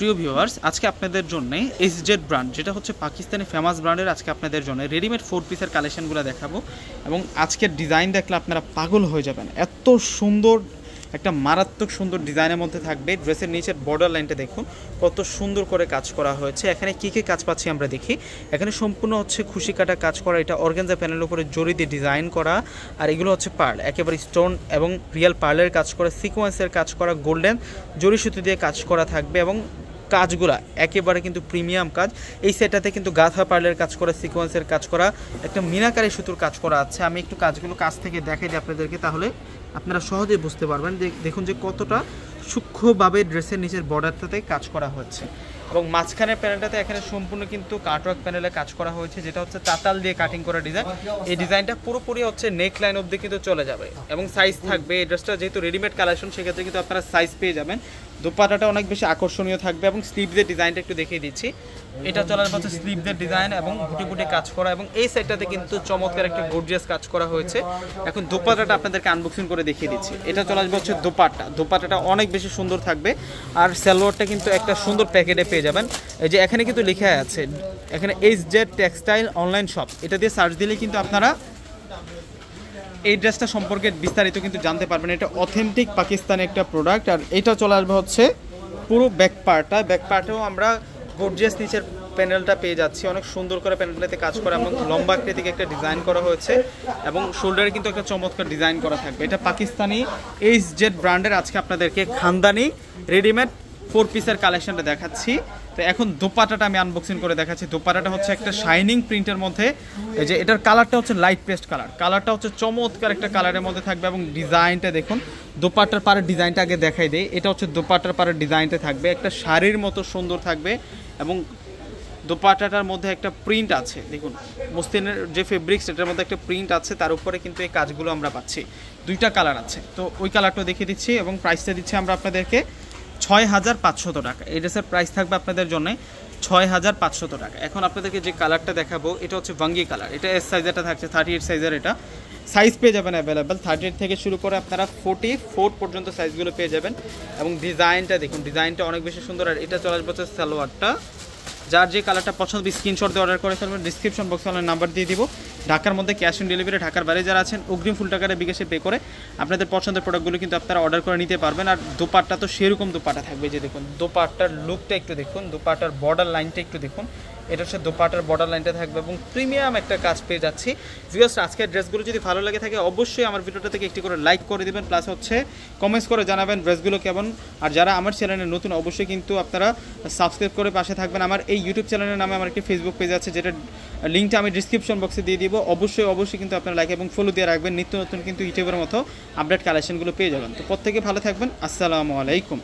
প্রিয় ভিউয়ার্স, আজকে আপনাদের জন্য এসজেড ব্র্যান্ড, যেটা হচ্ছে পাকিস্তানি ফেমাস ব্র্যান্ডের, আজকে আপনাদের জন্য রেডিমেড 4 পিসের কালেকশনগুলো দেখাবো। এবং আজকের ডিজাইন দেখলে আপনারা পাগল হয়ে যাবেন। এত সুন্দর একটা মারাত্মক সুন্দর ডিজাইনের মধ্যে থাকবে। ড্রেসের নিচের বর্ডার লাইনটা দেখুন কত সুন্দর করে কাজ করা হয়েছে। এখানে কী কী কাজ পাচ্ছি আমরা দেখি। এখানে সম্পূর্ণ হচ্ছে খুশি কাটা কাজ করা, এটা অর্গানজা প্যানেলের উপরে জরি দিয়ে ডিজাইন করা। আর এগুলো হচ্ছে পার্ল, একেবারে স্টোন এবং রিয়েল পার্লের কাজ করা, সিকোয়েন্সের কাজ করা, গোল্ডেন জরি সুতো দিয়ে কাজ করা থাকবে। এবং কাজগুলা একেবারে কিন্তু প্রিমিয়াম কাজ। এই সেটটাতে কিন্তু গাঁথা পার্লের কাজ করা, সিকোয়েন্সের কাজ করা, একটা মিনাকারি সুতোর কাজ করা আছে। আমি একটু কাজগুলো কাছ থেকে দেখাই দিই আপনাদেরকে, তাহলে আপনারা সহজেই বুঝতে পারবেন। দেখুন যে কতটা সূক্ষ্মভাবে ড্রেসের নিচের বর্ডারটাতে কাজ করা হচ্ছে। এবং মাঝখানের প্যানেলটাতে এখানে সম্পূর্ণ কিন্তু কাটওয়ার্ক প্যানেলে কাজ করা হয়েছে, যেটা হচ্ছে তাতাল দিয়ে কাটিং করা ডিজাইন। এই ডিজাইনটা পুরোপুরি হচ্ছে নেক লাইন অবধি কিন্তু চলে যাবে এবং সাইজ থাকবে। এই ড্রেসটা যেহেতু রেডিমেড কালেকশন, সেক্ষেত্রে কিন্তু আপনারা সাইজ পেয়ে যাবেন। দোপাট্টাটা অনেক বেশি আকর্ষণীয় থাকবে এবং স্লিভদের ডিজাইনটা একটু দেখিয়ে দিচ্ছি। এটা চলার পথে স্লিভদের ডিজাইন এবং বুটি বুটি কাজ করা, এবং এই সাইডটাতে কিন্তু চমৎকার একটা গর্জিয়াস কাজ করা হয়েছে। এখন দোপাট্টাটা আপনাদেরকে আনবক্সিং করে দেখিয়ে দিচ্ছি। এটা চলে আসবে হচ্ছে দোপাট্টাটা অনেক বেশি সুন্দর থাকবে। আর সালোয়ারটা কিন্তু একটা সুন্দর প্যাকেটে পেয়ে যাবেন। এই যে এখানে কিন্তু লেখা আছে, এখানে এসজেড টেক্সটাইল অনলাইন শপ, এটা দিয়ে সার্চ দিলে কিন্তু আপনারা এই ড্রেসটা সম্পর্কে বিস্তারিত কিন্তু জানতে পারবেন। এটা অথেন্টিক পাকিস্তানি একটা প্রোডাক্ট। আর এটা চলে আসবে হচ্ছে পুরো ব্যাক পার্টেও আমরা গর্জিয়াস নিচের প্যানেলটা পেয়ে যাচ্ছি। অনেক সুন্দর করে প্যানেলটাতে কাজ করা এবং লম্বা আকৃতিকে একটা ডিজাইন করা হয়েছে এবং শোল্ডারে কিন্তু একটা চমৎকার ডিজাইন করা থাকবে। এটা পাকিস্তানি এসজেড ব্র্যান্ডের আজকে আপনাদেরকে খানদানি রেডিমেড 4 পিসের কালেকশনটা দেখাচ্ছি। তো এখন দোপাট্টাটা আমি আনবক্সিং করে দেখাচ্ছি। দোপাট্টাটা হচ্ছে একটা শাইনিং প্রিন্টের মধ্যে। এই যে এটার কালারটা হচ্ছে লাইট পেস্ট কালারটা হচ্ছে চমৎকার একটা কালারের মধ্যে থাকবে। এবং ডিজাইনটা দেখুন, দোপাট্টার পাড়ের ডিজাইনটা আগে দেখাই দেয়। এটা হচ্ছে দোপাট্টার পাড়ের ডিজাইনটা থাকবে, একটা শাড়ির মতো সুন্দর থাকবে। এবং দোপাট্টাটার মধ্যে একটা প্রিন্ট আছে, দেখুন মসলিনের যে ফেব্রিক্স, এটার মধ্যে একটা প্রিন্ট আছে, তার উপরে কিন্তু এই কাজগুলো আমরা পাচ্ছি। দুইটা কালার আছে, তো ওই কালারটা দেখিয়ে দিচ্ছি। এবং প্রাইসটা দিচ্ছি আমরা আপনাদেরকে 6500 টাকা। এই ড্রেসের প্রাইস থাকবে আপনাদের জন্য 6500 টাকা। এখন আপনাদেরকে যে কালারটা দেখাবো, এটা হচ্ছে ভাঙ্গি কালার। এটা এস সাইজেরটা থাকছে, 38 সাইজের। এটা সাইজ পেয়ে যাবেন অ্যাভেলেবেল 38 থেকে শুরু করে আপনারা 44 পর্যন্ত সাইজগুলো পেয়ে যাবেন। এবং ডিজাইনটা দেখুন, ডিজাইনটা অনেক বেশি সুন্দর। আর এটা চলে আসবে সালোয়ারটা। যার যে কালারটা পছন্দ স্ক্রিনশট দিয়ে অর্ডার করে ফেলবেন। ডিসক্রিপশন বক্সে অনলাইন নাম্বার দিয়ে দিব। ঢাকার মধ্যে ক্যাশ অন ডেলিভারি, ঢাকার বাইরে যারা আছেন অগ্রিম ফুল টাকাটা বিকাশে পে করে আপনাদের পছন্দের প্রোডাক্টগুলো কিন্তু আপনারা অর্ডার করে নিতে পারবেন। আর দোপাট্টা তো সেরকম দোপাট্টা থাকবে। যে দেখুন দোপাট্টার লুকটা একটু দেখুন, দোপাট্টার বর্ডার লাইনটা একটু দেখুন। এটা হচ্ছে দোপাট্টার বর্ডার লাইনটা থাকবে এবং প্রিমিয়াম একটা কাজ পেয়ে যাচ্ছি। ভিউয়ার্স, আজকের ড্রেসগুলো যদি ভালো লাগে থাকে অবশ্যই আমার ভিডিওটা থেকে একটি করে লাইক করে দিবেন, প্লাস হচ্ছে কমেন্টস করে জানাবেন ড্রেসগুলো কেমন। আর যারা আমার চ্যানেলে নতুন, অবশ্যই কিন্তু আপনারা সাবস্ক্রাইব করে পাশে থাকবেন। আমার এই ইউটিউব চ্যানেলের নামে আমার একটি ফেসবুক পেজ আছে, যেটা লিঙ্কটা আমি ডিসক্রিপশন বক্সে দিয়ে দিব। অবশ্যই কিন্তু আপনারা লাইক এবং ফলো দিয়ে রাখবেন। নিত্য নতুন কিন্তু ইউটিউবের মতো আপডেট কালেকশনগুলো পেয়ে যাবেন। তো প্রত্যেকে ভালো থাকবেন। আসসালামু আলাইকুম।